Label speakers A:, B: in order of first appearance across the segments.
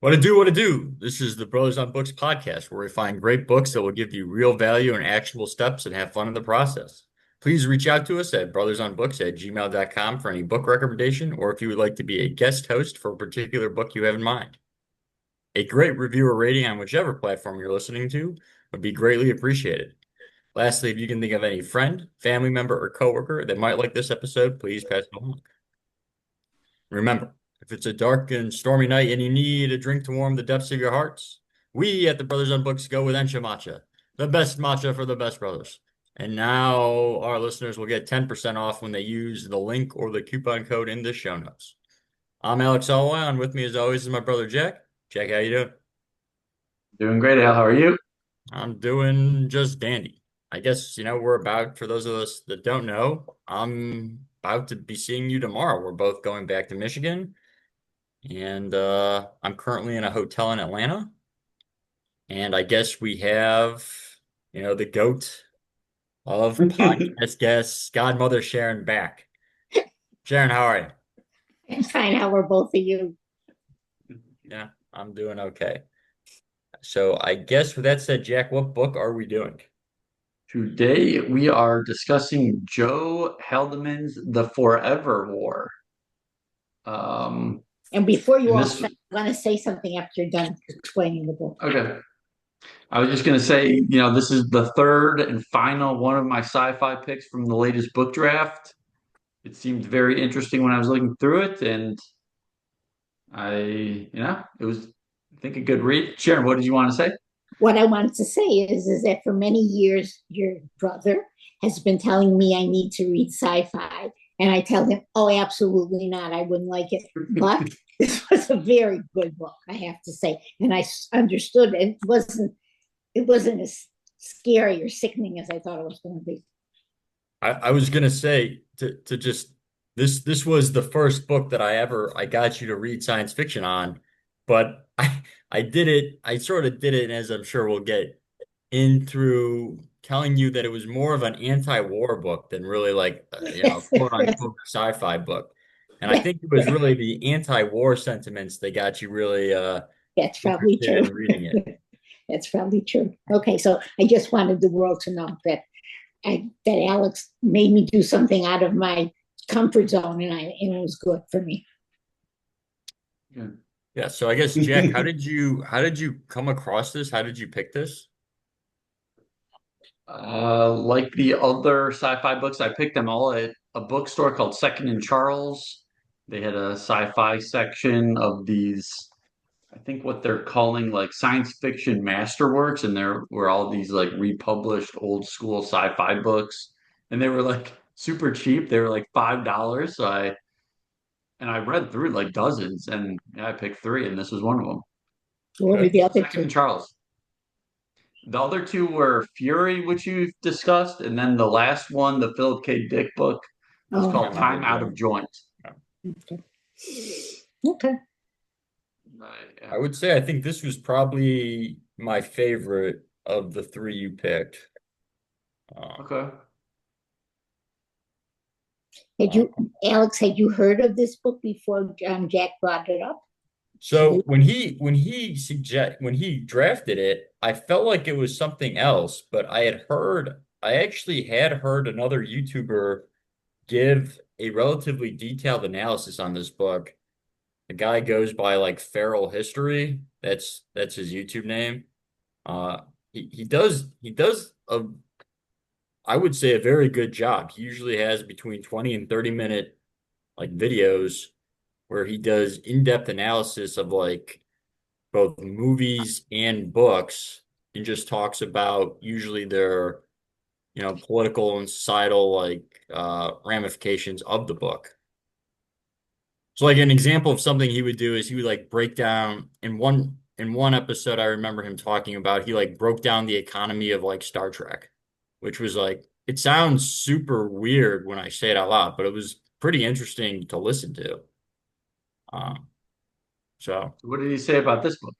A: What to do, what to do. This is the Brothers on Books podcast where we find great books that will give you real value and actual steps and have fun in the process. Please reach out to us at brothersonbooks@gmail.com for any book recommendation or if you would like to be a guest host for a particular book you have in mind. A great review or rating on whichever platform you're listening to would be greatly appreciated. Lastly, if you can think of any friend, family member, or coworker that might like this episode, please pass it along. Remember, if it's a dark and stormy night and you need a drink to warm the depths of your hearts, we at the Brothers on Books go with Encha Matcha, the best matcha for the best brothers. And now our listeners will get 10% off when they use the link or the coupon code in the show notes. I'm Alex Allwine, and with me as always is my brother Jack. Jack, how you doing?
B: Doing great, Al. How are you?
A: I'm doing just dandy. I guess, we're about, for those of us that don't know, I'm about to be seeing you tomorrow. We're both going back to Michigan. And I'm currently in a hotel in Atlanta. And I guess we have, the goat of podcast guests, Godmother Sharon back. Sharon, how are you?
C: I'm fine. How are both of you?
A: Yeah, I'm doing okay. So I guess with that said, Jack, what book are we doing?
B: Today we are discussing Joe Haldeman's The Forever War. Um,
C: And before you
B: and
C: all
B: this,
C: start, I want to say something after you're done explaining the book.
B: okay. I was just going to say, this is the third and final one of my sci-fi picks from the latest book draft. It seemed very interesting when I was looking through it, and it was, I think, a good read. Sharon, what did you want to say?
C: What I wanted to say is that for many years, your brother has been telling me I need to read sci-fi. And I tell him, oh, absolutely not. I wouldn't like it. But this was a very good book, I have to say. And I understood it wasn't as scary or sickening as I thought it was going to be.
A: I was gonna say to just this was the first book that I got you to read science fiction on, but I sort of did it as I'm sure we'll get in through telling you that it was more of an anti-war book than really like
C: Yes,
A: quote unquote sci-fi book. And I
C: that,
A: think it was really the anti-war sentiments that got you really
C: that's probably
A: interested
C: true.
A: in reading it.
C: That's probably true. Okay, so I just wanted the world to know that Alex made me do something out of my comfort zone, and it was good for me.
B: Yeah.
A: Yeah, so I guess Jack, how did you come across this? How did you pick this?
B: Like the other sci-fi books, I picked them all at a bookstore called Second and Charles. They had a sci-fi section of these, I think what they're calling like science fiction masterworks, and there were all these like republished old school sci-fi books, and they were like super cheap. They were like $5. So I read through like dozens, and yeah, I picked three, and this was one of them.
C: What were
A: Good.
C: the other
B: Second
C: two?
B: and Charles. The other two were Fury, which you've discussed, and then the last one, the Philip K. Dick book, was
C: Oh,
B: called
A: Time out
B: Time
A: of
B: Out of
A: joint.
B: Joint.
A: Yeah.
C: okay. Okay.
A: I
B: Yeah.
A: would say I think this was probably my favorite of the three you picked. Uh,
B: Okay.
C: Had
A: uh,
C: you, Alex, had you heard of this book before Jack brought it up to
A: so
C: you?
A: when he drafted it, I felt like it was something else, but I actually had heard another YouTuber give a relatively detailed analysis on this book. The guy goes by like Feral History. That's his YouTube name. Uh, he does a I would say a very good job. He usually has between 20 and 30-minute like videos where he does in-depth analysis of like both movies and books and just talks about usually their political and societal like ramifications of the book. So like an example of something he would do is he would like break down in one episode I remember him talking about he like broke down the economy of like Star Trek, which was like it sounds super weird when I say it out loud, but it was pretty interesting to listen to. Um, so
B: What did he say about this book?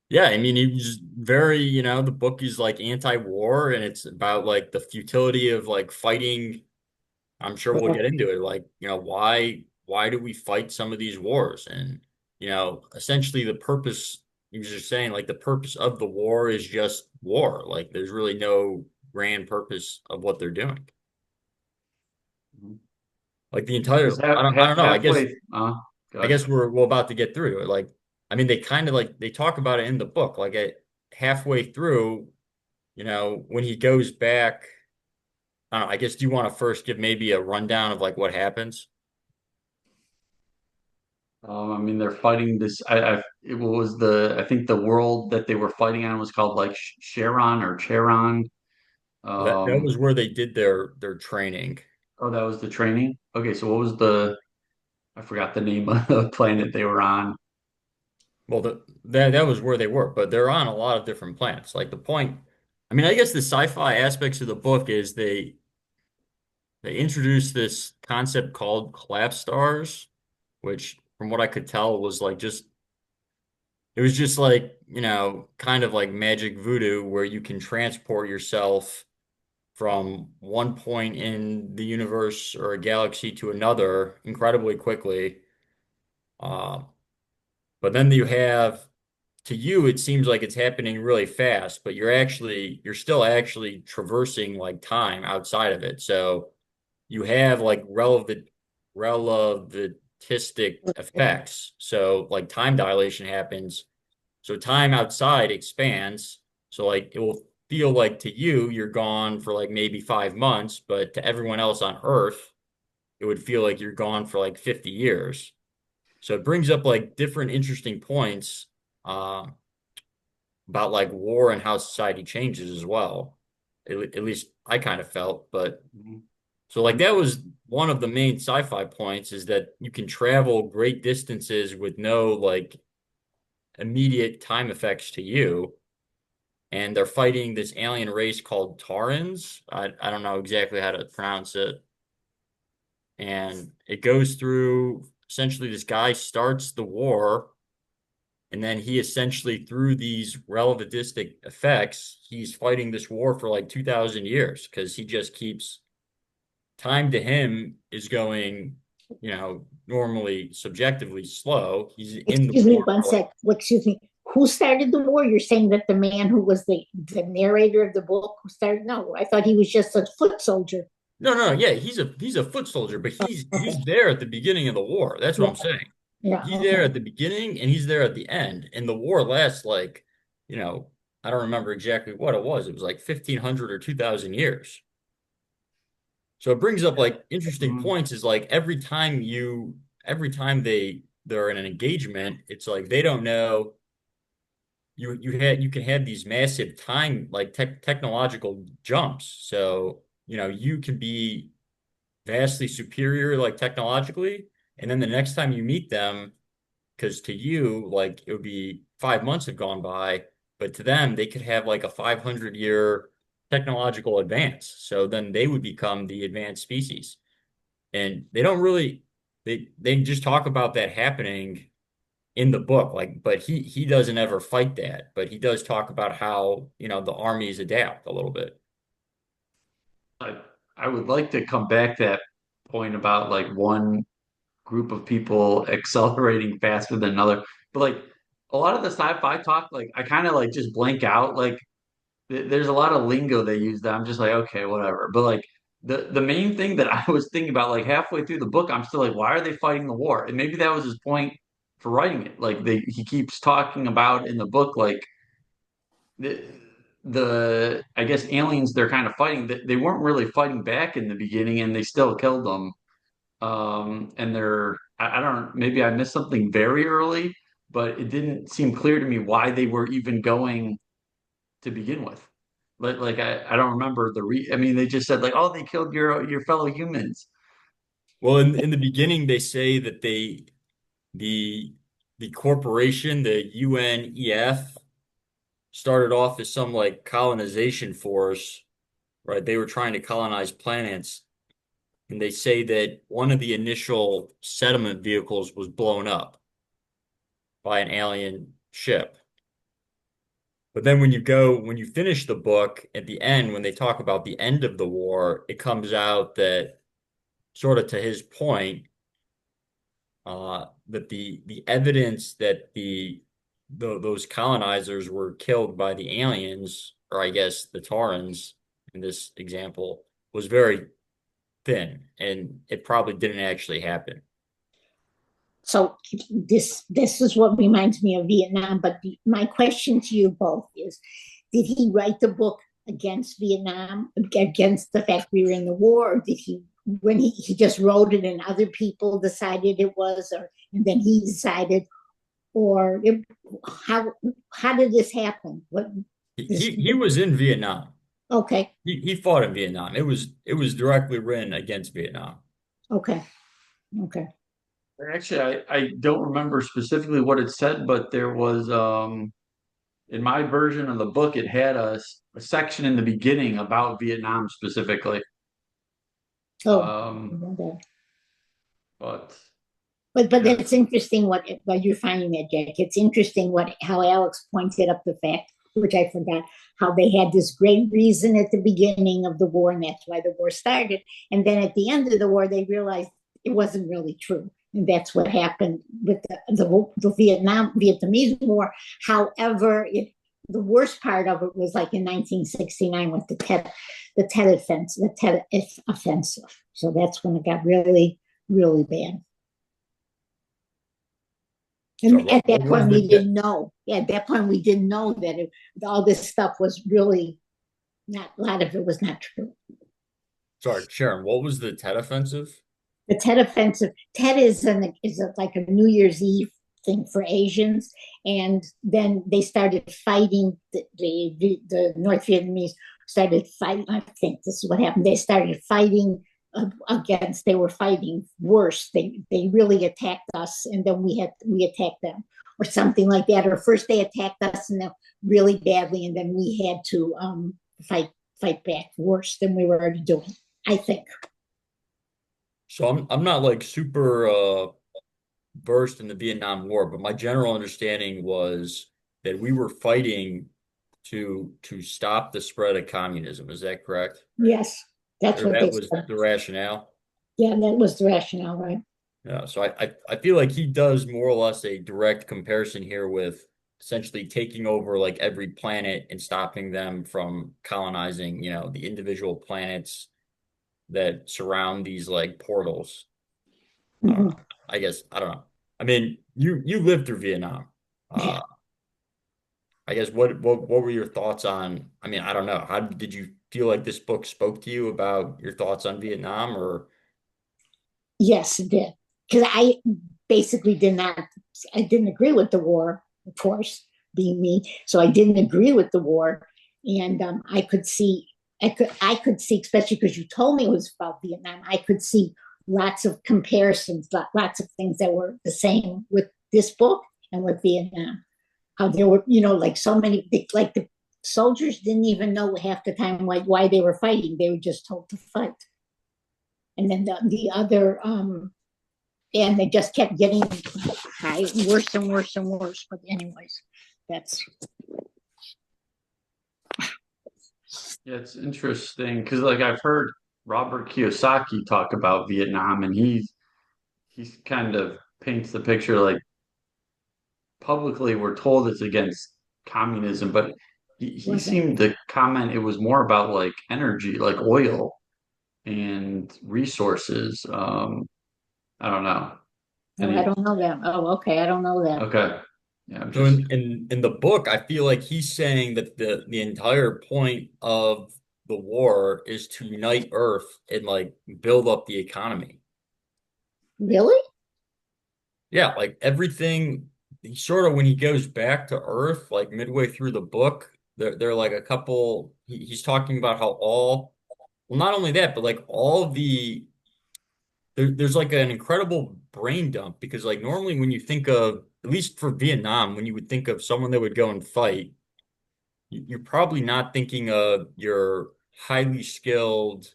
A: yeah, I mean he was very, the book is like anti-war and it's about like the futility of like fighting. I'm sure we'll get into it. Like, why do we fight some of these wars? And essentially the purpose, he was just saying like the purpose of the war is just war. Like there's really no grand purpose of what they're doing.
B: Mhm.
A: Like the
B: Because
A: entire, I don't know.
B: halfway,
A: I
B: good.
A: guess we're about to get through it. Like, I mean, they kind of like they talk about it in the book. Like at halfway through, when he goes back, I don't know. I guess do you want to first give maybe a rundown of like what happens?
B: I mean, they're fighting this. It was I think the world that they were fighting on was called like Sharon or Charon.
A: That
B: Um,
A: was where they did their training.
B: oh, that was the training. Okay, so what was I forgot the name of the planet they were on.
A: Well, that was where they were, but they're on a lot of different planets. Like the point, I mean, I guess the sci-fi aspects of the book is they introduced this concept called collapse stars, which from what I could tell was like just it was just like, kind of like magic voodoo where you can transport yourself from one point in the universe or a galaxy to another incredibly quickly. Uh, but then you have to you, it seems like it's happening really fast, but you're still actually traversing like time outside of it. So you have like relativistic effects. So like time dilation happens. So time outside expands. So like it will feel like to you, you're gone for like maybe 5 months, but to everyone else on Earth, it would feel like you're gone for like 50 years. So it brings up like different interesting points. Um, about like war and how society changes as well. At least I kind of felt, but
B: Mhm.
A: so like that was one of the main sci-fi points is that you can travel great distances with no like immediate time effects to you. And they're fighting this alien race called Taurans. I don't know exactly how to pronounce it. And it goes through essentially this guy starts the war. And then he essentially, through these relativistic effects, he's fighting this war for like 2,000 years because he just keeps time to him is going, normally subjectively slow. He's in the
C: Excuse me
A: war
C: one
A: for like,
C: sec. Excuse me. Who started the war? You're saying that the man who was the narrator of the book who started? No, I thought he was just a foot soldier.
A: no, no, no, yeah, he's a foot soldier, but
C: Oh,
A: he's
C: okay.
A: there at the beginning of the war. That's what
C: Yeah.
A: I'm saying.
C: Yeah.
A: He's there
C: Okay.
A: at the beginning and he's there at the end. And the war lasts like, you know, I don't remember exactly what it was. It was like 1,500 or 2,000 years. So it brings up
B: Yeah.
A: like interesting
B: Mhm.
A: points is like every time they're in an engagement, it's like they don't know you can have these massive time like technological jumps. So, you can be vastly superior like technologically, and then the next time you meet them, because to you, like it would be 5 months have gone by, but to them, they could have like a 500-year technological advance. So then they would become the advanced species. And they don't really they just talk about that happening in the book, like, but he doesn't ever fight that, but he does talk about how, the armies adapt a little bit.
B: I I would like to come back to that point about like one group of people accelerating faster than another. But like a lot of the sci-fi talk, like I kind of like just blank out. Like there's a lot of lingo they use that I'm just like, okay, whatever. But like the main thing that I was thinking about, like halfway through the book, I'm still like, why are they fighting the war? And maybe that was his point for writing it. Like he keeps talking about in the book, like the I guess aliens they're kind of fighting. They weren't really fighting back in the beginning, and they still killed them. And I don't maybe I missed something very early, but it didn't seem clear to me why they were even going to begin with. Like I don't remember I mean they just said like, oh, they killed your fellow humans.
A: Well, in the beginning, they say that the the corporation, the UNEF, started off as some like colonization force, right? They were trying to colonize planets, and they say that one of the initial settlement vehicles was blown up by an alien ship. But then when you finish the book at the end, when they talk about the end of the war, it comes out that sort of to his point, that the evidence that those colonizers were killed by the aliens, or I guess the Taurans in this example, was very thin, and it probably didn't actually happen.
C: So this is what reminds me of Vietnam. But my question to you both is: did he write the book against Vietnam, against the fact we were in the war, or did he, when he just wrote it and other people decided it was, or and then he decided, or it, how how did this happen? What this?
A: He was in Vietnam.
C: Okay,
A: He fought in Vietnam. It was directly written against Vietnam.
C: okay, okay.
B: Actually, I don't remember specifically what it said, but there was in my version of the book, it had a section in the beginning about Vietnam specifically.
C: Oh,
B: Um,
C: okay.
B: but
C: But
B: yeah,
C: it's interesting what you're finding that, Jack. It's interesting what how Alex pointed up the fact, which I forgot, how they had this great reason at the beginning of the war, and that's why the war started. And then at the end of the war, they realized it wasn't really true, and that's what happened with the Vietnamese War. However, the worst part of it was like in 1969 with the Tet offensive. So that's when it got really really bad.
A: So
C: And at
A: what
C: that
A: was
C: point, we
A: the
C: didn't know. Yeah, at that point, we didn't know that all this stuff was really not, a lot of it was not true.
A: sorry, Sharon, what was the Tet Offensive?
C: The Tet offensive, Tet like a New Year's Eve thing for Asians. And then they started fighting, the North Vietnamese started fighting. I think this is what happened. They started fighting against, they were fighting worse. They really attacked us, and then we attacked them, or something like that. Or first they attacked us and then really badly, and then we had to fight back worse than we were already doing, I think.
A: So I'm not like super versed in the Vietnam War, but my general understanding was that we were fighting to stop the spread of communism. Is that correct?
C: Yes, that's
A: Or
C: what
A: that
C: they
A: was
C: said.
A: the rationale?
C: Yeah, that was the rationale, right?
A: Yeah, so I feel like he does more or less a direct comparison here with essentially taking over like every planet and stopping them from colonizing, the individual planets that surround these like portals. I don't
C: Mhm.
A: know. I guess I don't know. I mean, you lived through Vietnam.
C: Yeah.
A: Uh, I guess what were your thoughts on? I mean, I don't know. How did you feel like this book spoke to you about your thoughts on Vietnam or
C: Yes, it did. Because I basically I didn't agree with the war, of course, being me. So I didn't agree with the war. And I could see, especially because you told me it was about Vietnam, I could see lots of comparisons, lots of things that were the same with this book and with Vietnam. How there were, like so many, like the soldiers didn't even know half the time why they were fighting. They were just told to fight. And then the other, and they just kept getting high, worse and worse and worse. But anyways, that's
B: yeah, it's interesting because like I've heard Robert Kiyosaki talk about Vietnam, and he's kind of paints the picture like publicly we're told it's against communism, but he
C: wasn't.
B: seemed to comment it was more about like energy, like oil and resources. I don't know.
C: Oh, I
B: Any
C: don't know that. Oh, okay, I don't know that.
B: okay. Yeah, I'm
A: so
B: just
A: in the book, I feel like he's saying that the entire point of the war is to unite Earth and like build up the economy.
C: Really?
A: Yeah, like everything he sort of when he goes back to Earth, like midway through the book, they're like a couple he's talking about how well not only that, but like all there's like an incredible brain dump because like normally when you think of at least for Vietnam, when you would think of someone that would go and fight, you're probably not thinking of your highly skilled,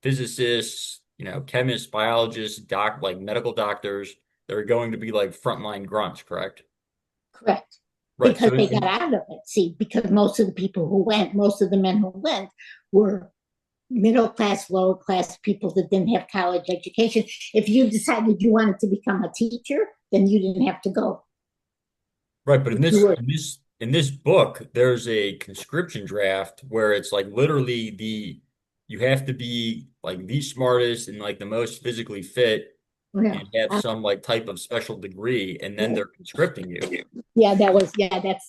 A: physicists, chemists, biologists, like medical doctors that are going to be like frontline grunts, correct?
C: Correct.
A: Right.
C: Because
A: So
C: they got out of it. See, because most of the people who went, most of the men who went were middle class, lower class people that didn't have college education. If you decided you wanted to become a teacher, then you didn't have to go.
A: Right, but
C: If you were,
A: in this book, there's a conscription draft where it's like literally you have to be like the smartest and like the most physically fit
C: yeah,
A: and have some like type of special degree, and then they're conscripting you.
C: yeah, that's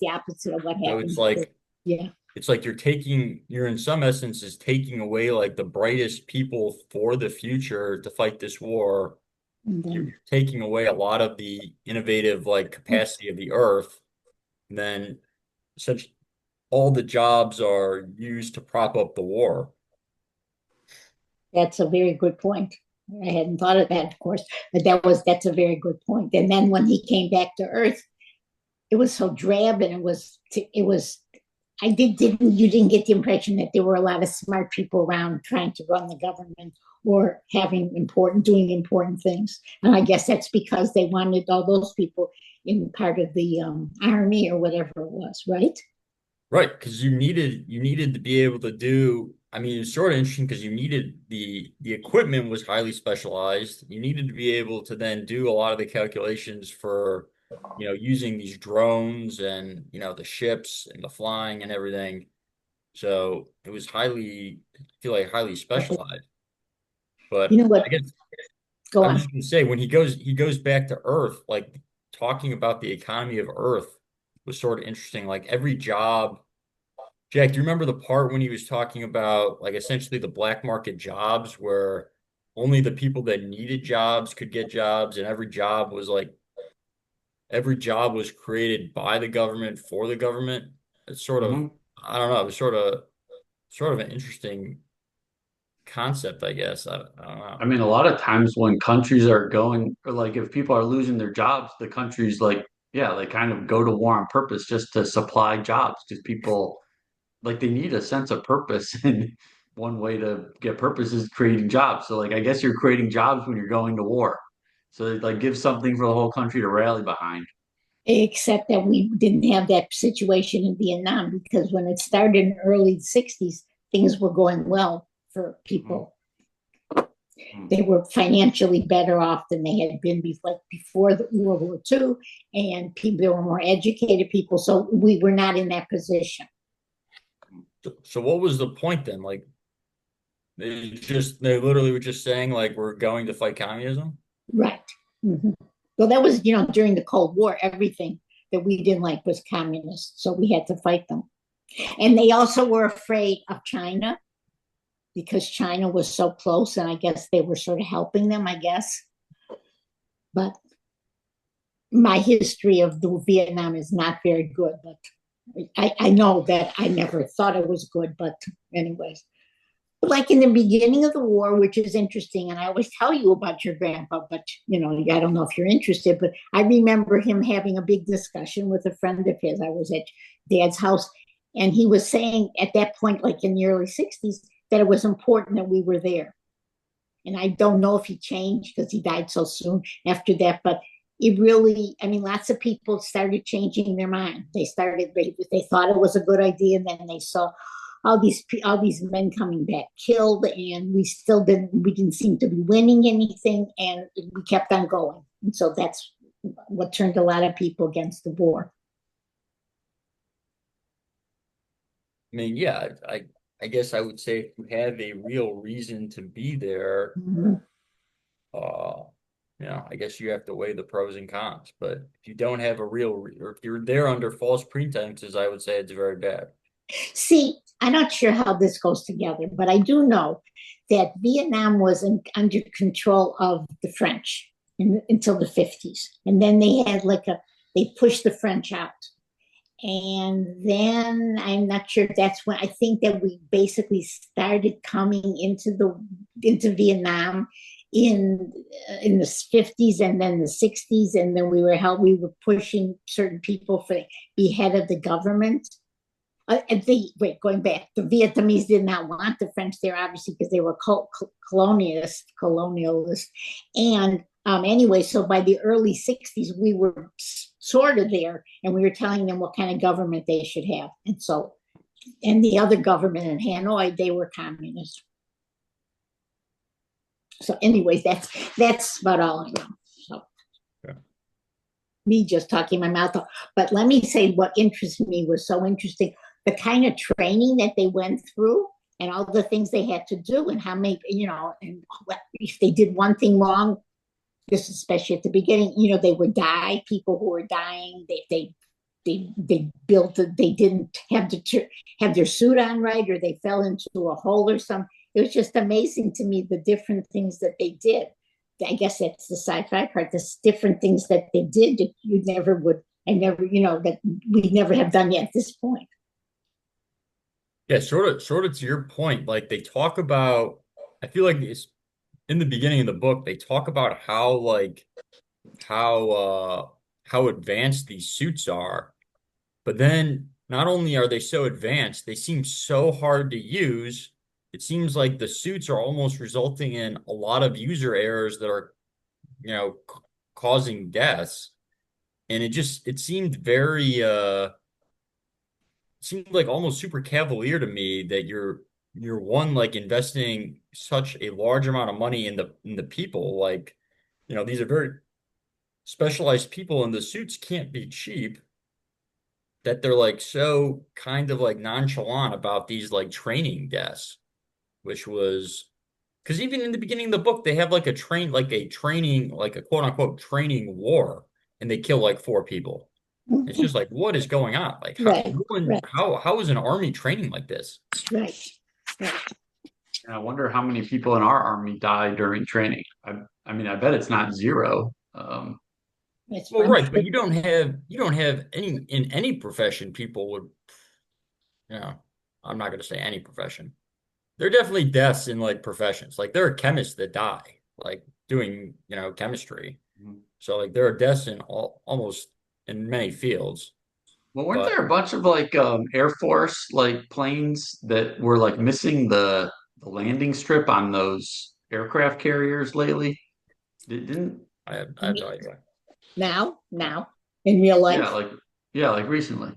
C: the opposite of what
A: So
C: happened here. Yeah,
A: it's like you're in some essence is taking away like the brightest people for the future to fight this war.
C: and
A: You're
C: then
A: taking away a lot of the innovative like capacity of the earth. And then such all the jobs are used to prop up the war.
C: that's a very good point. I hadn't thought of that, of course, but that's a very good point. And then when he came back to Earth, it was so drab, and it was I didn't you didn't get the impression that there were a lot of smart people around trying to run the government or doing important things. And I guess that's because they wanted all those people in part of the army or whatever it was, right?
A: Right, because you needed to be able to do, I mean, it's sort of interesting because you needed the equipment was highly specialized. You needed to be able to then do a lot of the calculations for, using these drones and, the ships and the flying and everything. So it was I feel like highly specialized.
C: You
A: But
C: know what?
A: I guess
C: Go
A: I was
C: on.
A: just gonna say when he goes back to Earth, like talking about the economy of Earth was sort of interesting. Like every job, Jack, do you remember the part when he was talking about like essentially the black market jobs where only the people that needed jobs could get jobs, and every job was created by the government for the government? It's sort of
B: Mhm.
A: I don't know, it was sort of an interesting concept, I guess. I don't
B: I
A: know.
B: mean, a lot of times when countries are going, or like if people are losing their jobs, the countries like, yeah, they kind of go to war on purpose just to supply jobs because people like they need a sense of purpose. And one way to get purpose is creating jobs. So like I guess you're creating jobs when you're going to war. So it like gives something for the whole country to rally behind.
C: Except that we didn't have that situation in Vietnam, because when it started in the early 60s, things were going well for
B: Mhm.
C: people.
B: Mhm.
C: They were financially better off than they had been before the World War II, and there were more educated people. So we were not in that position.
A: So what was the point then? Like they literally were just saying like we're going to fight communism?
C: Right. Mm-hmm. Well, that was, during the Cold War, everything that we didn't like was communist. So we had to fight them. And they also were afraid of China because China was so close. And I guess they were sort of helping them, I guess. But my history of the Vietnam is not very good. But I know that I never thought it was good. But, anyways, like in the beginning of the war, which is interesting, and I always tell you about your grandpa, but I don't know if you're interested, but I remember him having a big discussion with a friend of his. I was at Dad's house, and he was saying at that point, like in the early 60s, that it was important that we were there. And I don't know if he changed because he died so soon after that, but it really, I mean, lots of people started changing their mind. They thought it was a good idea, and then they saw all these men coming back killed, and we didn't seem to be winning anything, and we kept on going. And so that's what turned a lot of people against the war.
A: I mean, yeah, I guess I would say if you have a real reason to be there,
C: Mhm.
A: uh, I guess you have to weigh the pros and cons. But if you don't have or if you're there under false pretenses, I would say it's very bad.
C: See, I'm not sure how this goes together, but I do know that Vietnam was under control of the French until the 50s. And then they pushed the French out. And then I'm not sure if that's when I think that we basically started coming into Vietnam in the 50s and then the 60s, and then we were pushing certain people for be head of the government. Going back, the Vietnamese did not want the French there, obviously, because they were colonialists. And anyway, so by the early 60s, we were sort of there, and we were telling them what kind of government they should have. And the other government in Hanoi, they were communist. So, anyways, that's about all I know. So,
A: Yeah.
C: me just talking my mouth off. But let me say what interested me was so interesting. The kind of training that they went through and all the things they had to do and how many, and if they did one thing wrong, this especially at the beginning, they would die, people who were dying, they built they didn't have their suit on right, or they fell into a hole or something. It was just amazing to me the different things that they did. I guess that's the sci-fi part, the different things that they did that you never would, I never, that we never have done yet at this point.
A: Yeah, sort of to your point, like they talk about, I feel like it's in the beginning of the book, they talk about how like how advanced these suits are. But then not only are they so advanced, they seem so hard to use. It seems like the suits are almost resulting in a lot of user errors that are, causing deaths. And it seemed very seemed like almost super cavalier to me that you're one like investing such a large amount of money in the people. Like, these are very specialized people and the suits can't be cheap, that they're like so kind of like nonchalant about these like training deaths, which was because even in the beginning of the book, they have like a training, like a quote unquote training war, and they kill like four people. It's just like, what is going on? Like
C: Right, right,
A: how is an army training like this?
C: right, right.
B: And I wonder how many people in our army die during training. I mean, I bet it's not zero.
C: That's
A: Well,
C: I'm
A: right,
C: sure.
A: but you don't have any in any profession people would, you know, I'm not going to say any profession. There are definitely deaths in like professions. Like there are chemists that die, like doing, chemistry. So like there are deaths in almost in many fields.
B: Well, weren't
A: But
B: there a bunch of like Air Force like planes that were like missing the landing strip on those aircraft carriers lately? Didn't
A: I have no idea.
C: Now, in real
B: yeah,
C: life.
B: like recently.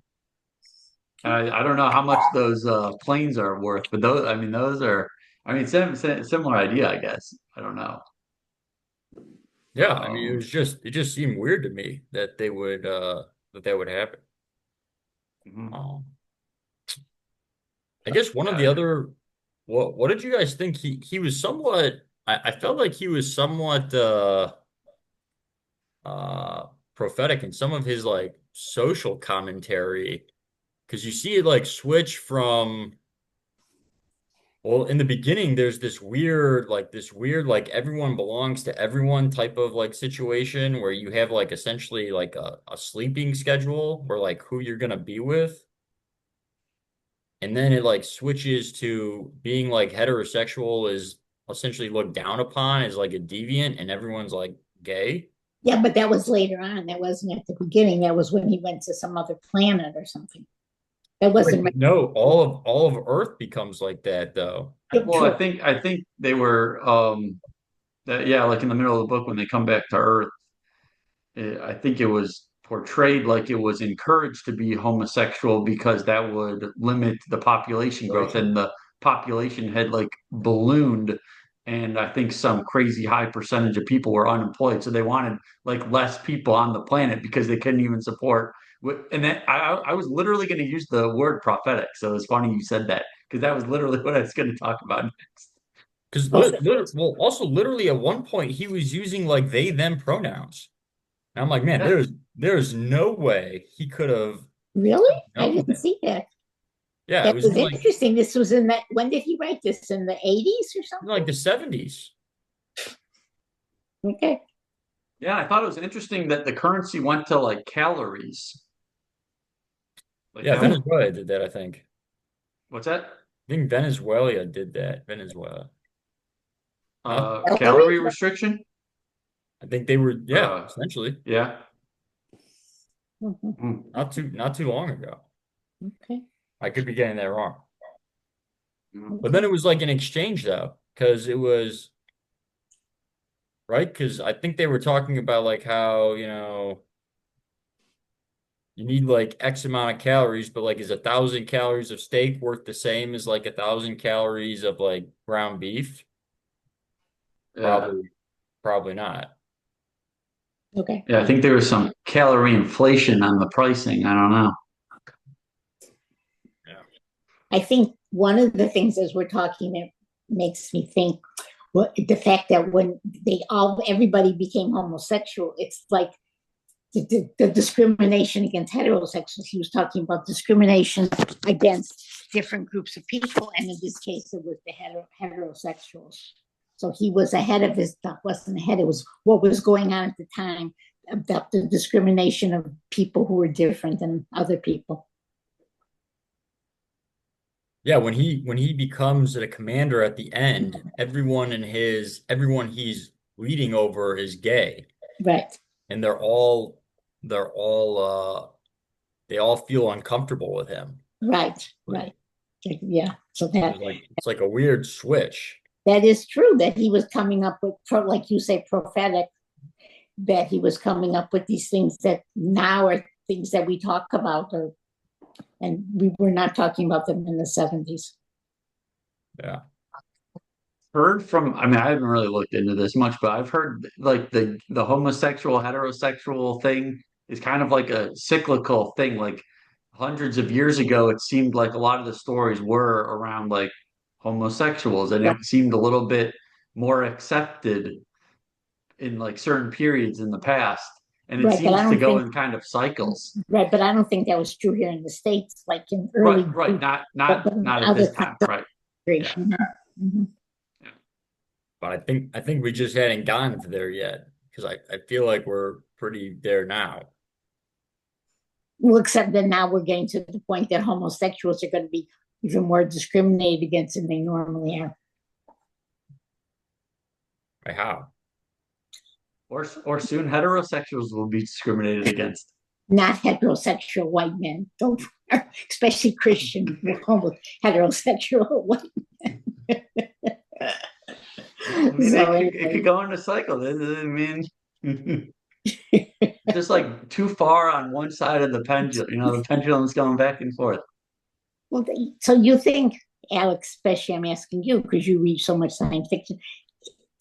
B: I don't know how much those planes are worth, but those I mean those are I mean similar idea, I guess. I don't know.
A: Yeah, I mean
B: Um,
A: it just seemed weird to me that they would that would happen.
B: mhm.
A: Um, I guess one of the
B: Yeah,
A: other what did you guys think? He was somewhat I felt like he was somewhat uh prophetic in some of his like social commentary because you see it like switch from, well, in the beginning there's this weird like everyone belongs to everyone type of like situation where you have like essentially like a sleeping schedule or like who you're gonna be with, and then it like switches to being like heterosexual is essentially looked down upon as like a deviant and everyone's like gay.
C: Yeah, but that was later on. That wasn't at the beginning. That was when he went to some other planet or something. That
A: Right,
C: wasn't
A: but no, all of Earth becomes like that though.
B: well,
C: true.
B: I think they were that yeah, like in the middle of the book when they come back to Earth, I think it was portrayed like it was encouraged to be homosexual because that would limit the population growth, and the population had like ballooned, and I think some crazy high percentage of people were unemployed, so they wanted like less people on the planet because they couldn't even support. And then I was literally going to use the word prophetic, so it's funny you said that because that was literally what I was going to talk about next.
A: Because
C: Oh,
A: well, also literally at one point he was using like they them pronouns. And I'm like, man,
B: Yeah.
A: there's no way he could have
C: really? I
A: known
C: didn't
A: that.
C: see that.
A: Yeah, it
C: That
A: was
C: was interesting. This was in that. When did he write this? In the 80s or
A: in like
C: something?
A: the 70s.
C: Okay.
B: Yeah, I thought it was interesting that the currency went to like calories. Like
A: Yeah,
B: that was
A: Venezuela did that, I think.
B: what's that?
A: I think Venezuela did that. Venezuela. Not
B: Calorie
C: Calories?
B: restriction?
A: I think they were, yeah,
B: Uh,
A: essentially.
B: yeah.
C: Mhm.
B: Mm,
A: Not too long ago.
C: Okay.
A: I could be getting that wrong.
B: mm.
A: But then
C: Okay.
A: it was like an exchange though, because it was right, because I think they were talking about like how, you need like X amount of calories, but like is 1,000 calories of steak worth the same as like 1,000 calories of like ground beef?
B: Yeah.
A: Probably not.
C: Okay.
B: Yeah, I think there was some calorie inflation on the pricing. I don't know.
A: Yeah.
C: I think one of the things as we're talking that makes me think the fact that when everybody became homosexual, it's like the discrimination against heterosexuals. He was talking about discrimination against different groups of people, and in this case, it was the heterosexuals. So he was ahead of his stuff, wasn't ahead. It was what was going on at the time about the discrimination of people who were different than other people.
A: Yeah, when he becomes a commander at the end, everyone he's leading over is gay,
C: Right,
A: and they're all they all feel uncomfortable with him.
C: right,
A: Like,
C: right. Yeah. So that
A: it's like a weird switch.
C: that is true that he was coming up with, like you say, prophetic, that he was coming up with these things that now are things that we talk about, and we were not talking about them in the 70s.
A: Yeah.
B: Heard from, I mean, I haven't really looked into this much, but I've heard like the homosexual heterosexual thing is kind of like a cyclical thing. Like hundreds of years ago, it seemed like a lot of the stories were around like homosexuals, and
C: Right,
B: it seemed a little bit more accepted in like certain periods in the past. And it
C: right, but I
B: seems to
C: don't
B: go
C: think
B: in kind of cycles.
C: right, but I don't think that was true here in the States, like in
B: Right,
C: early,
B: right.
C: but in
B: Not at
C: other
B: this time. Right.
C: countries.
B: Yeah.
C: Mhm.
B: Yeah.
A: But I think we just hadn't gotten to there yet because I feel like we're pretty there now.
C: Well, except that now we're getting to the point that homosexuals are going to be even more discriminated against than they normally are.
A: Like how?
B: Or soon heterosexuals will be discriminated against.
C: Not heterosexual white men, don't, especially Christian heterosexual white.
B: I mean,
C: So
B: it could
C: anyway,
B: go in a cycle. I mean, just like too far on one side of the pendulum. You know, the pendulum's going back and forth.
C: well, so you think, Alex, especially I'm asking you because you read so much science fiction.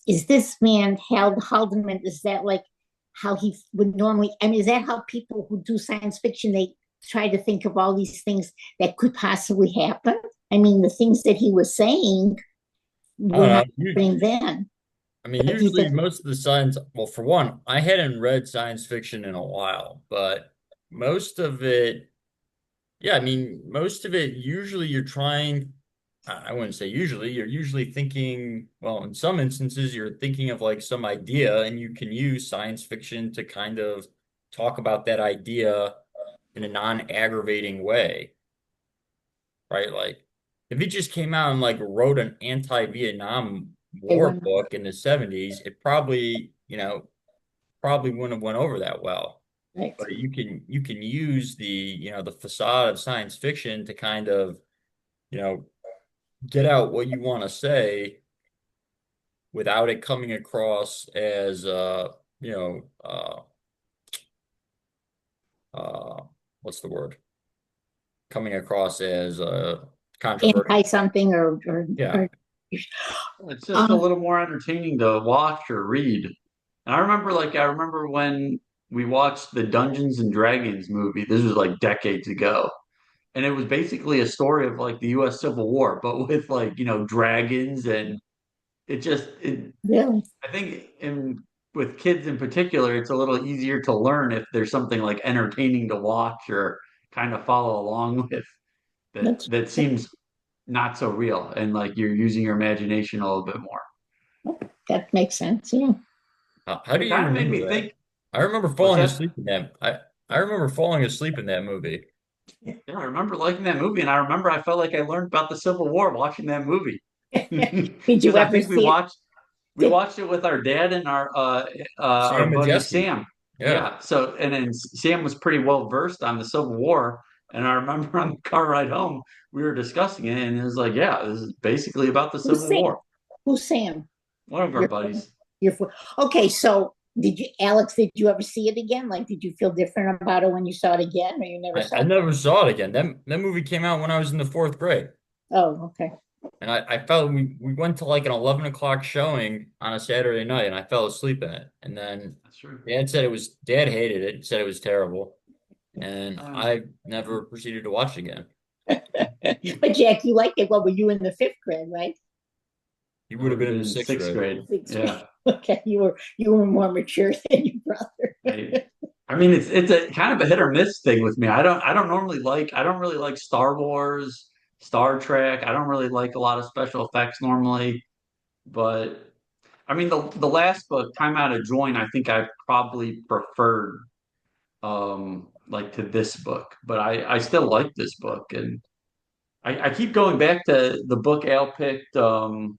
C: Is this man Haldeman? Is that like how he would normally? I mean, is that how people who do science fiction they try to think of all these things that could possibly happen? I mean, the things that he was saying
A: I don't
C: were
A: know.
C: not happening then.
A: I mean,
C: But do you
A: usually
C: think
A: most of the science, well, for one, I hadn't read science fiction in a while, but most of it, yeah, I mean, most of it, usually you're trying, I wouldn't say usually, you're usually thinking, well, in some instances, you're thinking of like some idea, and you can use science fiction to kind of talk about that idea in a non-aggravating way, right? Like, if he just came out and like wrote an anti-Vietnam
C: they
A: War
C: were
A: book in the 70s, it probably, probably wouldn't have went over that well.
C: right?
A: But you can use the facade of science fiction to kind of, you know, get out what you want to say without it coming across as you know, uh what's the word? Coming across as controversial.
C: Anti something
A: Yeah.
C: or
B: It's just a
C: um,
B: little more entertaining to watch or read. And I remember when we watched the Dungeons and Dragons movie. This was like decades ago. And it was basically a story of like the US Civil War, but with like, you know, dragons and it
C: really
B: I think in with kids in particular, it's a little easier to learn if there's something like entertaining to watch or kind of follow along with
C: that's
B: that seems not so real and like you're using your imagination a little bit more.
C: that makes sense. Yeah.
A: How do
B: It
A: you
B: kind of made
A: remember
B: me
A: that?
B: think,
A: I remember
B: what's
A: falling
B: that?
A: asleep in that. I remember falling asleep in that movie.
B: Yeah, I remember liking that movie, and I remember I felt like I learned about the Civil War watching that movie.
C: Did you
B: Because I
C: ever
B: think
C: see it?
B: we watched it with our dad and our
A: Sam
B: buddy
A: Majeski.
B: Sam.
A: Yeah.
B: Yeah, so and then Sam was pretty well versed on the Civil War, and I remember on the car ride home we were discussing it, and it was like, yeah, this is basically about the
C: Who's
B: Civil
C: Sam?
B: War.
C: Who's Sam?
B: One of our
C: Your
B: buddies.
C: your okay. So did you, Alex? Did you ever see it again? Like, did you feel different about it when you saw it again, or you never
A: I
C: saw it?
A: never saw it again. That movie came out when I was in the fourth grade.
C: Oh, okay.
A: And I fell we went to like an 11 o'clock showing on a Saturday night and I fell asleep in it. And then
B: That's true.
A: Dad hated it, said it was terrible, and
B: Um,
A: I never proceeded to watch it again.
C: But Jack, you liked it. What were you in the fifth grade, right?
A: He
B: I
A: would
B: would
A: have
B: have
A: been in
B: been
A: the
B: in
A: sixth
B: sixth
A: grade.
B: grade.
C: Sixth grade.
B: Yeah.
C: Okay, you were more mature than your brother.
B: I I mean it's a kind of a hit or miss thing with me. I don't really like Star Wars, Star Trek. I don't really like a lot of special effects normally, but I mean the last book, Time Out of Join, I think I probably preferred like to this book, but I still like this book and I keep going back to the book Al picked Steal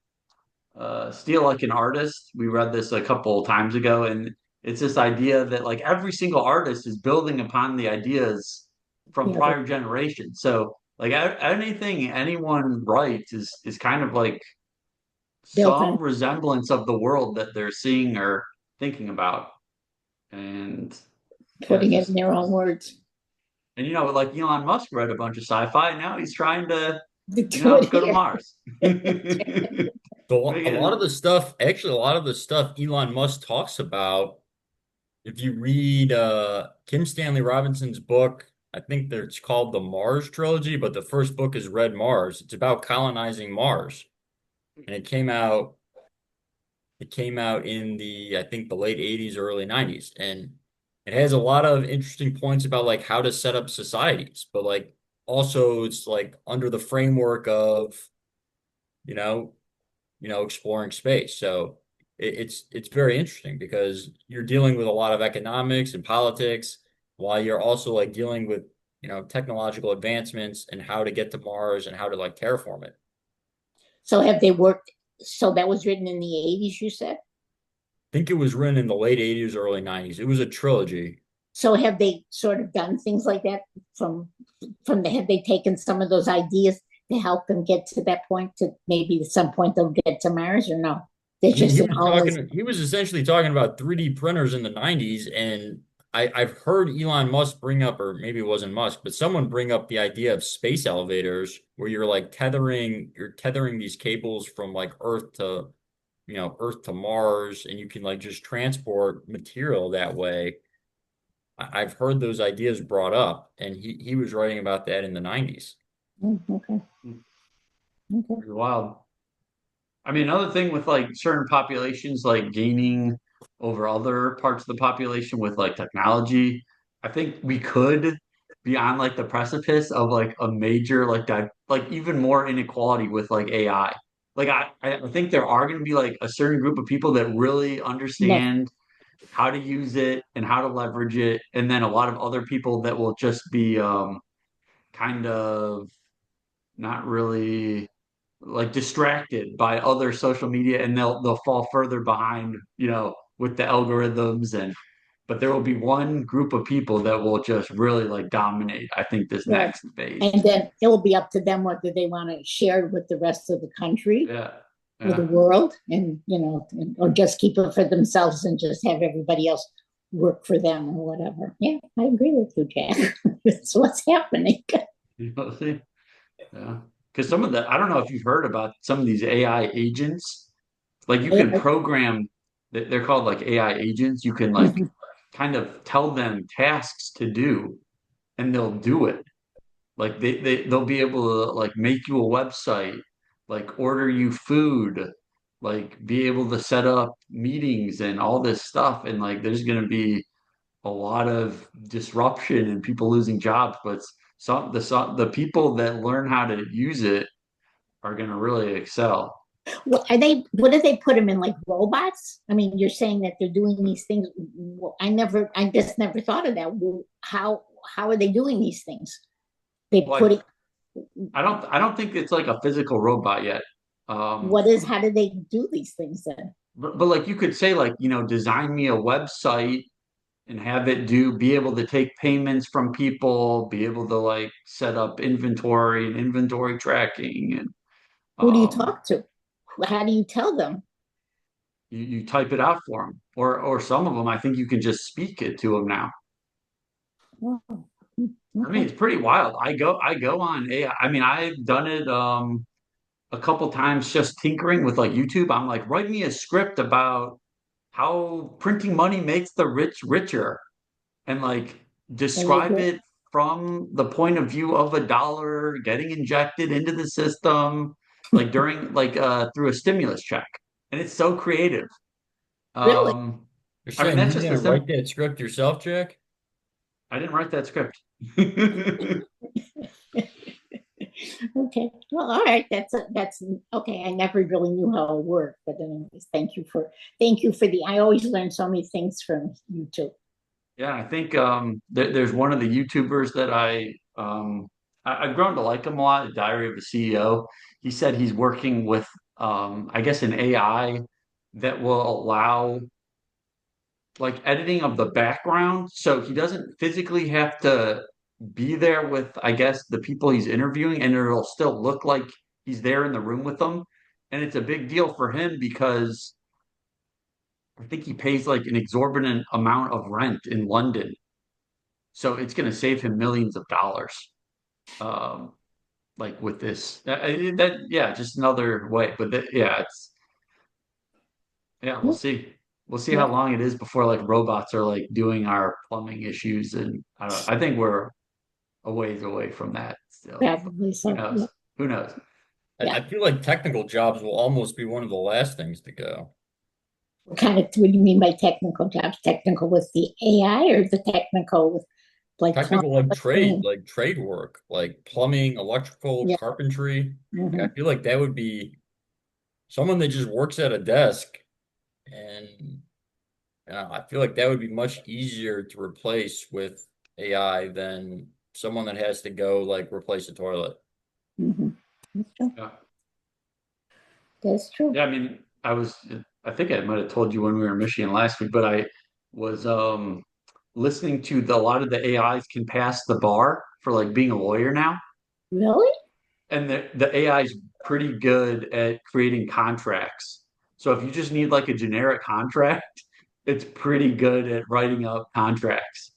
B: Like an Artist. We read this a couple of times ago, and it's this idea that like every single artist is building upon the ideas from
C: Yeah, they're
B: prior generations. So like anything anyone writes is kind of like
C: built
B: some
C: on
B: resemblance of the world that they're seeing or thinking about. And yeah, it's
C: putting it in
B: just
C: their own words.
B: and like Elon Musk read a bunch of sci-fi. Now he's trying to,
C: To do it
B: go to
C: here.
B: Mars.
A: So a lot of
B: Making
A: the stuff, actually, a lot of the stuff Elon Musk talks about, if you read Kim Stanley Robinson's book, I think that it's called the Mars Trilogy, but the first book is Red Mars. It's about colonizing Mars, and it came out in I think the late 80s, early 90s, and it has a lot of interesting points about like how to set up societies, but like also it's like under the framework of you know exploring space. So it's very interesting because you're dealing with a lot of economics and politics while you're also like dealing with technological advancements and how to get to Mars and how to like terraform it.
C: So have they worked? So that was written in the 80s, you said?
A: I think it was written in the late 80s, early 90s. It was a trilogy.
C: So have they sort of done things like that have they taken some of those ideas to help them get to that point to maybe at some point they'll get to Mars or no? They're
A: I mean,
C: just in all this.
A: he was essentially talking about 3D printers in the 90s, and I've heard Elon Musk bring up, or maybe it wasn't Musk, but someone bring up the idea of space elevators where you're tethering these cables from like Earth to Mars, and you can like just transport material that way. I've heard those ideas brought up, and he was writing about that in the 90s.
C: Okay. Okay.
B: pretty wild. I mean, another thing with like certain populations like gaining over other parts of the population with like technology, I think we could be on like the precipice of like a major like that like even more inequality with like AI. Like I think there are going to be like a certain group of people that really
C: That
B: understand how to use it and how to leverage it, and then a lot of other people that will just be kind of not really like distracted by other social media and they'll fall further behind, with the algorithms and but there will be one group of people that will just really like dominate, I think, this
C: right.
B: next phase.
C: And then it will be up to them whether they want to share it with the rest of the country
B: Yeah.
C: or the
B: Yeah.
C: world and or just keep it for themselves and just have everybody else work for them or whatever. Yeah, I agree with you, Jack. That's what's happening.
B: See? Yeah. Because some of the, I don't know if you've heard about some of these AI agents. Like you can program, they're called like AI agents. You can like kind of tell them tasks to do and they'll do it. Like they'll be able to like make you a website, like order you food, like be able to set up meetings and all this stuff. And like there's gonna be a lot of disruption and people losing jobs, but the people that learn how to use it are gonna really excel.
C: What are they? What do they put them in, like robots? I mean, you're saying that they're doing these things. I just never thought of that. How are they doing these things? They put
B: Well,
C: it.
B: I don't think it's like a physical robot yet.
C: What is? How do they do these things then?
B: But like you could say like, design me a website and have it be able to take payments from people, be able to like set up inventory and inventory tracking and
C: Who do you
B: um
C: talk to? How do you tell them?
B: you type it out for them. Or some of them I think you can just speak it to them now.
C: Oh,
B: I mean,
C: okay.
B: it's pretty wild. I go on AI. I mean, I've done it. a couple times just tinkering with like YouTube. I'm like, write me a script about how printing money makes the rich richer and like
C: And they
B: describe
C: do.
B: it from the point of view of a dollar getting injected into the system, like during like through a stimulus check. And it's so creative.
C: Really?
B: Um,
A: You're
B: I mean,
A: saying
B: that's
A: you
B: just a
A: didn't write
B: simple.
A: that script yourself, Jack?
B: I didn't write that script.
C: Okay. Well, all right. That's okay. I never really knew how it worked, but anyways, thank you for the. I always learn so many things from YouTube.
B: Yeah, I think there's one of the YouTubers that I've grown to like him a lot, the Diary of a CEO. He said he's working with I guess an AI that will allow like editing of the background, so he doesn't physically have to be there with, I guess, the people he's interviewing, and it'll still look like he's there in the room with them. And it's a big deal for him because I think he pays like an exorbitant amount of rent in London. So it's going to save him millions of dollars. Um, like with this, yeah, just another way. But yeah, we'll see. We'll see how
C: Yeah,
B: long it is before like robots are like doing our plumbing issues, and I don't know. I think we're a ways away from that still. But
C: probably
B: who
C: so. Yeah,
B: knows? Who knows?
A: I
C: yeah.
A: feel like technical jobs will almost be one of the last things to go.
C: What do you mean by technical jobs? Technical with the AI or the technical with like plumbing?
A: Technical
C: What do you mean?
A: like trade work, like plumbing, electrical,
C: Yeah.
A: carpentry. Like, I
C: Hmm.
A: feel like that would be someone that just works at a desk, and I feel like that would be much easier to replace with AI than someone that has to go like replace a toilet.
C: Hmm. That's true.
B: Yeah.
C: That's true.
B: Yeah, I mean, I think I might have told you when we were in Michigan last week, but I was listening to a lot of the AIs can pass the bar for like being a lawyer now.
C: Really?
B: And the AI is pretty good at creating contracts. So if you just need like a generic contract, it's pretty good at writing up contracts.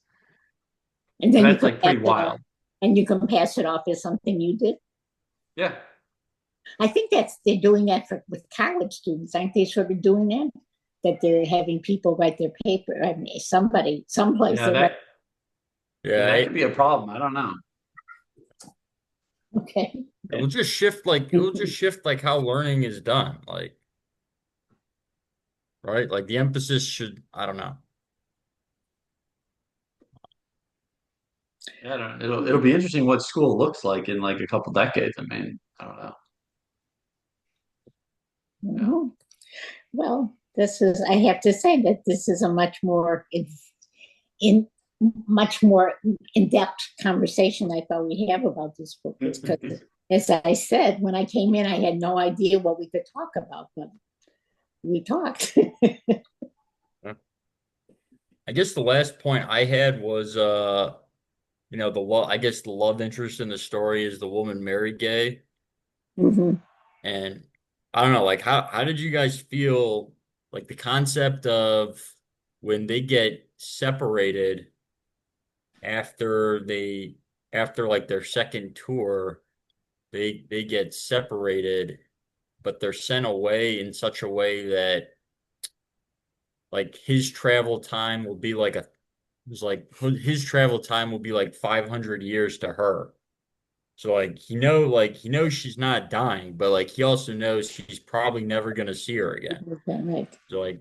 C: And
B: And
C: then you
B: that's
C: can
B: like
C: pass
B: pretty
C: it off,
B: wild.
C: and you can pass it off as something you did.
B: Yeah.
C: I think they're doing that with college students, aren't they? Sort of doing that, that they're having people write their paper. I mean, someplace
B: Yeah,
C: they're right.
B: yeah,
A: Yeah,
B: that could be a problem. I don't know.
C: Okay.
A: it'll just shift like how learning is done. Like, right? Like the emphasis should, I don't know.
B: Yeah, I don't, it'll be interesting what school looks like in like a couple decades. I mean, I don't know. Yeah.
C: Mhm. Well, I have to say that this is a in much more in-depth conversation I thought we'd have about this book. Because, as I said, when I came in, I had no idea what we could talk about, but we talked.
A: I guess the last point I had was the love I guess the love interest in the story is the woman married gay.
C: Hmm.
A: And I don't know, like how did you guys feel like the concept of when they get separated after after like their second tour, they get separated, but they're sent away in such a way that like his travel time will be like a was like his travel time will be like 500 years to her. So he knows she's not dying, but like he also knows he's probably never gonna see her again.
C: Right.
A: So like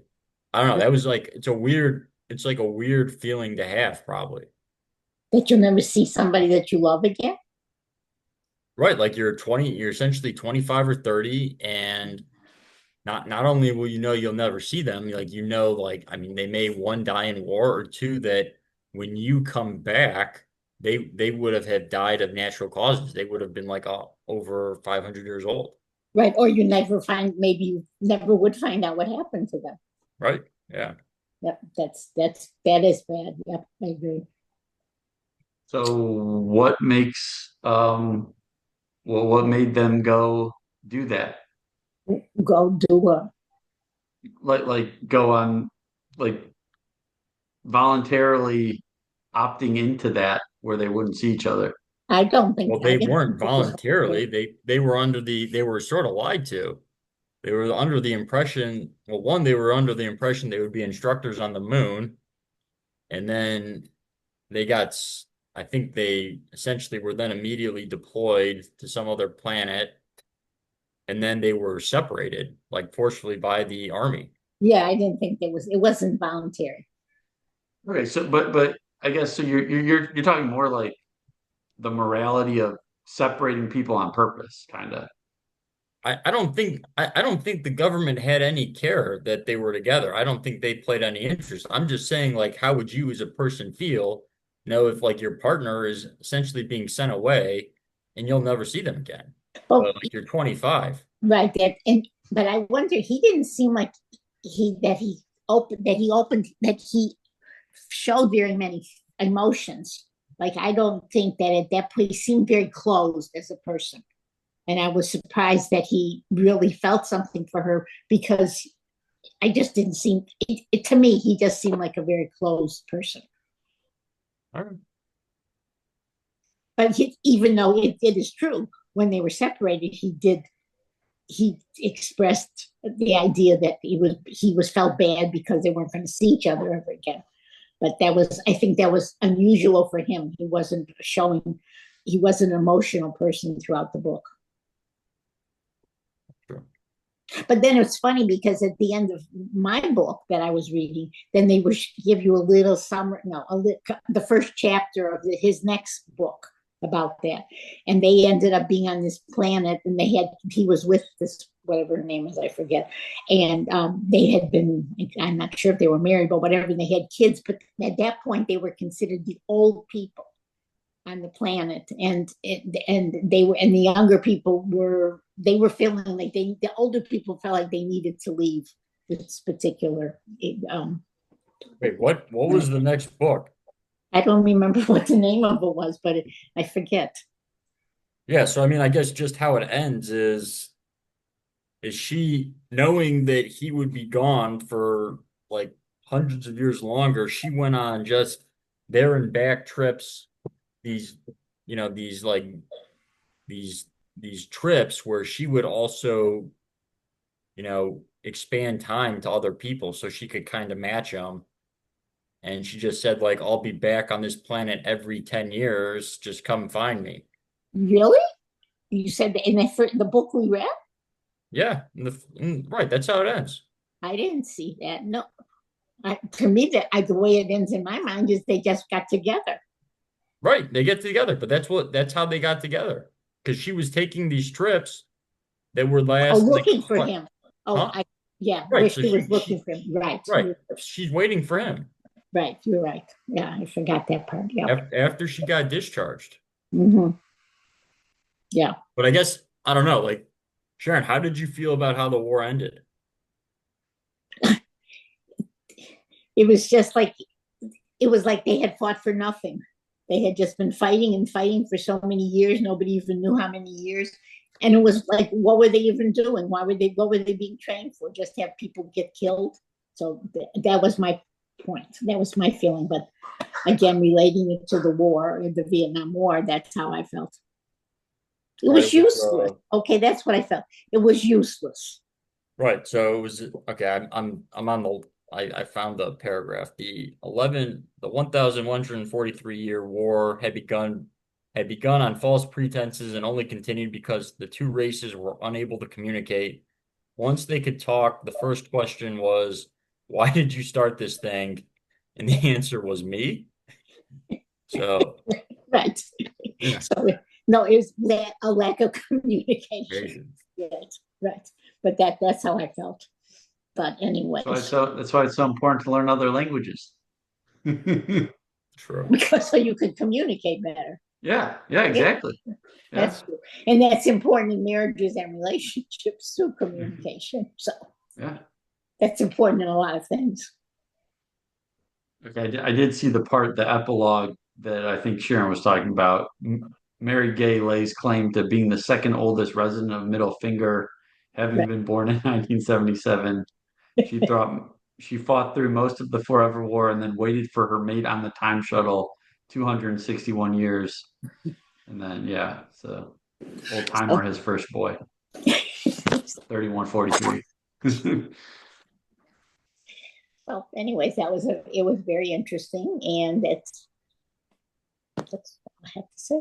A: I don't know, that was like it's like a weird feeling to have probably.
C: That you'll never see somebody that you love again.
A: Right, like you're essentially 25 or 30 and not only will you know you'll never see them, like like I mean they may one die in war or two that when you come back they would have had died of natural causes. They would have been like over 500 years old.
C: Right. Or maybe you never would find out what happened to them.
A: Right? Yeah.
C: Yep. That is bad. Yep. I agree.
B: So what makes well, what made them go do that?
C: Go do a
B: Like go on like voluntarily opting into that where they wouldn't see each other.
C: I don't think
A: Well,
C: I
A: they
C: think
A: weren't
C: it was
A: voluntarily. They were sort of lied to. They were under the impression, well, one, they were under the impression they would be instructors on the moon, and then they got, I think they essentially were then immediately deployed to some other planet, and then they were separated, like forcefully by the army.
C: yeah, I didn't think it wasn't voluntary.
B: Okay, so but I guess so you're talking more like the morality of separating people on purpose, kind of.
A: I don't think the government had any care that they were together. I don't think they played any interest. I'm just saying, like, how would you as a person feel, if like your partner is essentially being sent away and you'll never see them again?
C: But
A: But like you're 25.
C: right that and but I wonder he didn't seem like he showed very many emotions. Like I don't think that at that point he seemed very closed as a person. And I was surprised that he really felt something for her because I just didn't seem to me he just seemed like a very closed person.
A: All right.
C: But even though it is true, when they were separated, he expressed the idea that he was felt bad because they weren't going to see each other ever again. But I think that was unusual for him. He wasn't an emotional person throughout the book.
A: Sure.
C: But then it's funny because at the end of my book that I was reading, then they would give you a little summary, no, the first chapter of his next book about that. And they ended up being on this planet, and he was with this whatever her name is, I forget. And they had been, I'm not sure if they were married, but whatever, they had kids. But at that point, they were considered the old people on the planet, and the younger people were feeling like the older people felt like they needed to leave this particular. Um,
A: Wait, what was the next book?
C: I don't remember what the name of it was, but I forget.
A: Yeah, so I mean, I guess just how it ends is she knowing that he would be gone for like hundreds of years longer, she went on just there and back trips, these, these like these these trips where she would also, expand time to other people so she could kind of match them. And she just said, like, I'll be back on this planet every 10 years. Just come find me.
C: Really? You said that in the book we read?
A: Yeah, right. That's how it ends.
C: I didn't see that. No, to me, the way it ends in my mind is they just got together.
A: Right. They get together, but that's how they got together. Because she was taking these trips that were
C: Oh,
A: last like
C: looking for
A: what?
C: him. Oh,
A: Huh?
C: yeah, where
A: Right. So
C: she was looking for him. Right.
A: right. She's waiting for him
C: Right. You're right. Yeah, I forgot that part. Yep.
A: after she got discharged.
C: Hmm. Yeah.
A: But I guess I don't know, like Sharon, how did you feel about how the war ended?
C: It was just like it was like they had fought for nothing. They had just been fighting and fighting for so many years. Nobody even knew how many years. And it was like, what were they even doing? What were they being trained for? Just have people get killed. So that was my point. That was my feeling. But again, relating it to the war, the Vietnam War, that's how I felt. It
A: Right.
C: was useless. Okay, that's what I felt. It was useless.
A: Right. So it was okay. I'm on the I found the paragraph. The 1,143-year war had begun on false pretenses and only continued because the two races were unable to communicate. Once they could talk, the first question was, "Why did you start this thing?" And the answer was me. So,
C: Right.
A: yeah.
C: So no, it was a lack of communication.
A: Patience.
C: Yes, right. But that's how I felt. But anyways,
B: That's why it's so important to learn other languages.
A: True.
C: because so you could communicate better.
B: Yeah, yeah,
C: Yeah,
B: exactly. Yeah,
C: that's true. And that's important in marriages and relationships through communication. So
B: yeah.
C: that's important in a lot of things.
B: Okay, I did see the part, the epilogue that I think Sharon was talking about. Mary Gay lays claim to being the second oldest resident of Middle Finger, having
C: Right.
B: been born in 1977. She fought through most of the Forever War and then waited for her mate on the time shuttle 261 years. And then yeah, so old timer, his first boy, 3143.
C: So, anyways, it was very interesting, and that's all I have to say.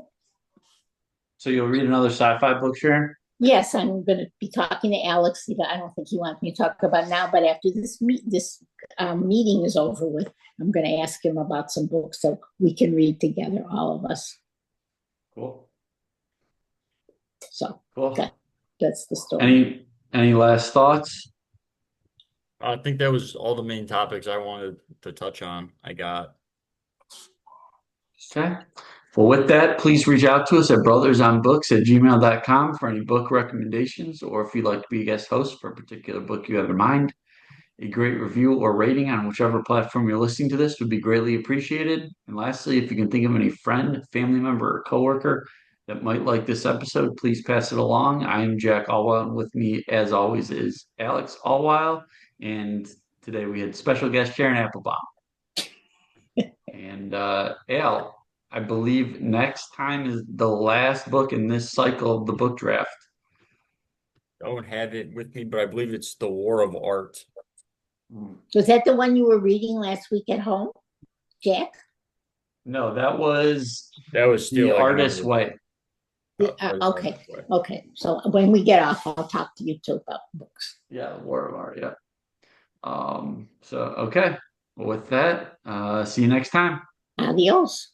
B: So you'll read another sci-fi book, Sharon?
C: Yes, I'm going to be talking to Alex. I don't think he wants me to talk about now, but after this meeting is over with, I'm going to ask him about some books so we can read together, all of us.
B: Cool.
C: So
B: Cool.
C: that's the story.
B: Any last thoughts?
A: I think that was all the main topics I wanted to touch on. I got.
B: Okay. Well, with that, please reach out to us at brothersonbooks@gmail.com for any book recommendations, or if you'd like to be a guest host for a particular book you have in mind. A great review or rating on whichever platform you're listening to this would be greatly appreciated. And lastly, if you can think of any friend, family member, or coworker that might like this episode, please pass it along. I am Jack Allwile, and with me, as always, is Alex Allwile. And today we had special guest Sharon Applebaum. And Al, I believe next time is the last book in this cycle of the book draft.
A: Don't have it with me, but I believe it's The War of Art.
C: Was that the one you were reading last week at home, Jack?
B: No, that was
A: That was
B: The
A: still like
B: Artist's
A: another.
B: Way.
C: Okay. Okay. So when we get off, I'll talk to you too about books.
B: Yeah, War of Art. Yeah. So okay. Well, with that, see you next time.
C: Adios.